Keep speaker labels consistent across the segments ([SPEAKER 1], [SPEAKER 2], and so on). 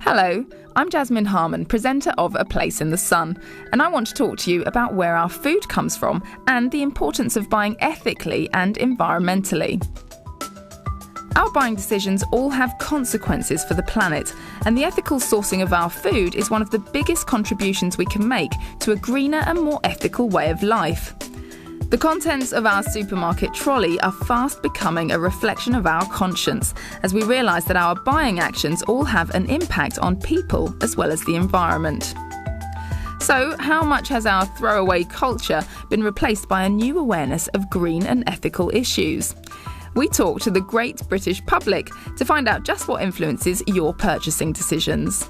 [SPEAKER 1] Hello, I'm Jasmine Harman, presenter of A Place in the Sun, and I want to talk to you about where our food comes from and the importance of buying ethically and environmentally. Our buying decisions all have consequences for the planet, and the ethical sourcing of our food is one of the biggest contributions we can make to a greener and more ethical way of life. The contents of our supermarket trolley are fast becoming a reflection of our conscience, as we realise that our buying actions all have an impact on people as well as the environment. So, how much has our throwaway culture been replaced by a new awareness of green and ethical issues? We talk to the great British public to find out just what influences your purchasing decisions.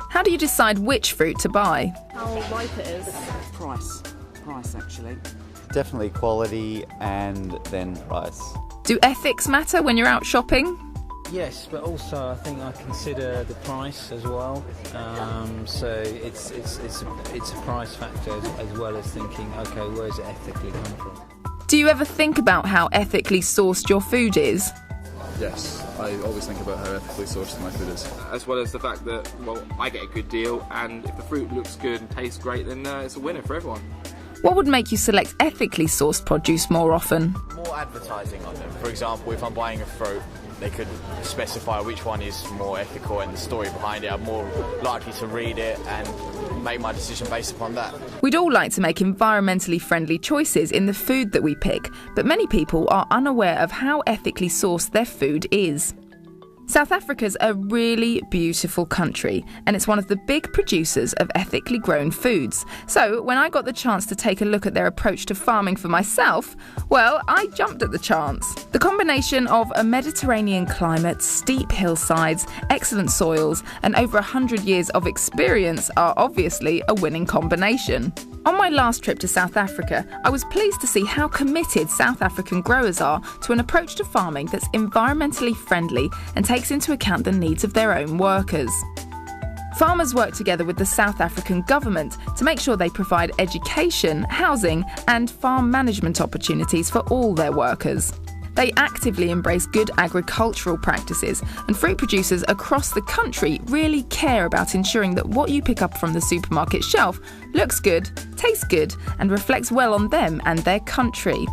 [SPEAKER 1] How do you decide which fruit to buy?
[SPEAKER 2] How ripe it is.
[SPEAKER 3] Price actually.
[SPEAKER 4] Definitely quality and then price.
[SPEAKER 1] Do ethics matter when you're out shopping?
[SPEAKER 5] Yes, but also I think I consider the price as well. So it's a price factor as well as thinking, okay, where does it ethically come from?
[SPEAKER 1] Do you ever think about how ethically sourced your food is?
[SPEAKER 6] Yes, I always think about how ethically sourced my food is.
[SPEAKER 7] As well as the fact that, well, I get a good deal, and if the fruit looks good and tastes great, then it's a winner for everyone.
[SPEAKER 1] What would make you select ethically sourced produce more often?
[SPEAKER 8] More advertising on them. For example, if I'm buying a fruit, they could specify which one is more ethical and the story behind it. I'm more likely to read it and make my decision based upon that.
[SPEAKER 1] We'd all like to make environmentally friendly choices in the food that we pick, but many people are unaware of how ethically sourced their food is. South Africa's a really beautiful country, and it's one of the big producers of ethically grown foods. So when I got the chance to take a look at their approach to farming for myself, well, I jumped at the chance. The combination of a Mediterranean climate, steep hillsides, excellent soils, and over 100 years of experience are obviously a winning combination. On my last trip to South Africa, I was pleased to see how committed South African growers are to an approach to farming that's environmentally friendly and takes into account the needs of their own workers. Farmers work together with the South African government to make sure they provide education, housing, and farm management opportunities for all their workers. They actively embrace good agricultural practices, and fruit producers across the country really care about ensuring that what you pick up from the supermarket shelf looks good, tastes good, and reflects well on them and their country.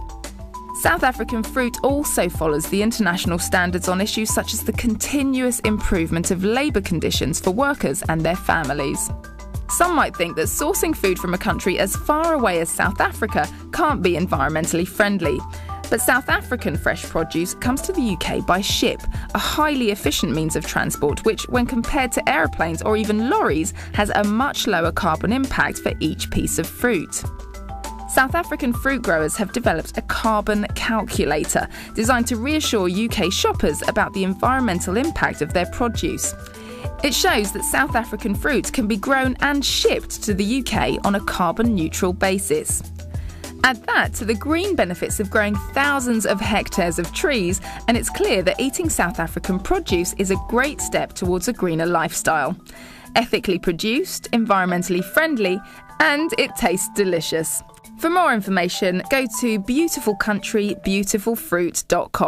[SPEAKER 1] South African fruit also follows the international standards on issues such as the continuous improvement of labour conditions for workers and their families. Some might think that sourcing food from a country as far away as South Africa can't be environmentally friendly. But South African fresh produce comes to the UK by ship, a highly efficient means of transport which, when compared to aeroplanes or even lorries, has a much lower carbon impact for each piece of fruit. South African fruit growers have developed a carbon calculator designed to reassure UK shoppers about the environmental impact of their produce. It shows that South African fruit can be grown and shipped to the UK on a carbon-neutral basis. Add that to the green benefits of growing thousands of hectares of trees, and it's clear that eating South African produce is a great step towards a greener lifestyle. Ethically produced, environmentally friendly, and it tastes delicious. For more information, go to beautifulcountrybeautifulfruit.com.